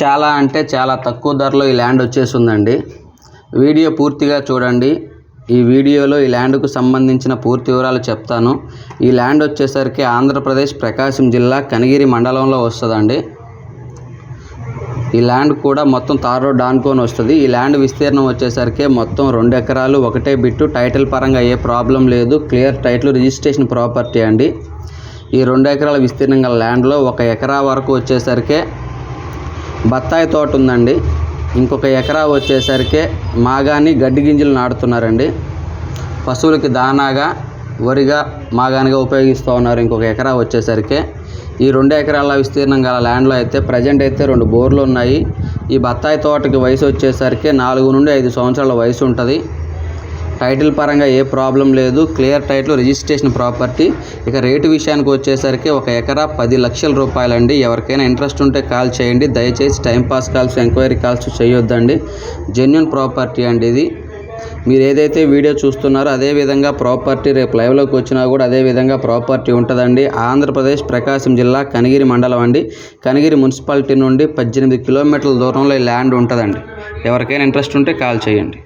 చాలా అంటే చాలా తక్కువ ధరలో ఈ ల్యాండ్ వచ్చేసిందండి. వీడియో పూర్తిగా చూడండి. ఈ వీడియోలో ఈ ల్యాండ్కు సంబంధించిన పూర్తి వివరాలు చెప్తాను. ఈ ల్యాండ్ వచ్చేసరికి ఆంధ్రప్రదేశ్ ప్రకాశం జిల్లా కనిగిరి మండలంలో వస్తుందండి. ఈ ల్యాండ్ కూడా మొత్తం తార్ రోడ్ ఆనుకొని వస్తుంది. ఈ ల్యాండ్ విస్తీర్ణం వచ్చేసరికి మొత్తం 2 ఎకరాలు, ఒకటే బిట్టు. టైటిల్ పరంగా ఏ ప్రాబ్లం లేదు. క్లియర్ టైటిల్, రిజిస్ట్రేషన్ ప్రాపర్టీ అండి. ఈ 2 ఎకరాల విస్తీర్ణం గల ల్యాండ్లో 1 ఎకరా వరకు వచ్చేసరికి బత్తాయి తోట ఉందండి. ఇంకొక ఎకరా వచ్చేసరికి మాగాని గడ్డి గింజలు నాటుతున్నారండి. పశువులకి దానాగా, వరిగా, మాగానిగా ఉపయోగిస్తూ ఉన్నారు. ఇంకొక ఎకరా వచ్చేసరికి ఈ 2 ఎకరాల విస్తీర్ణం గల ల్యాండ్లో అయితే ప్రజెంట్ అయితే 2 బోర్లు ఉన్నాయి. ఈ బత్తాయి తోటకి వయసు వచ్చేసరికి 4 నుండి 5 సంవత్సరాల వయసు ఉంటుంది. టైటిల్ పరంగా ఏ ప్రాబ్లం లేదు. Clear title, registration property. ఇక రేటు విషయానికి వచ్చేసరికి 1 ఎకరా 10 లక్షల రూపాయలండి. ఎవరికైనా ఇంట్రెస్ట్ ఉంటే కాల్ చేయండి. దయచేసి టైంపాస్ కాల్స్, ఎంక్వైరీ కాల్స్ చేయొద్దండి. జెన్యూన్ ప్రాపర్టీ అండి ఇది. మీరు ఏదైతే వీడియో చూస్తున్నారో అదే విధంగా ప్రాపర్టీ రేపు లైవ్లోకి వచ్చినా కూడా అదే విధంగా ప్రాపర్టీ ఉంటుందండి. ఆంధ్రప్రదేశ్ ప్రకాశం జిల్లా కనిగిరి మండలం అండి. కనిగిరి మున్సిపాలిటీ నుండి 18 కిలోమీటర్ల దూరంలో ఈ ల్యాండ్ ఉంటుందండి. ఎవరికైనా ఇంట్రెస్ట్ ఉంటే కాల్ చేయండి.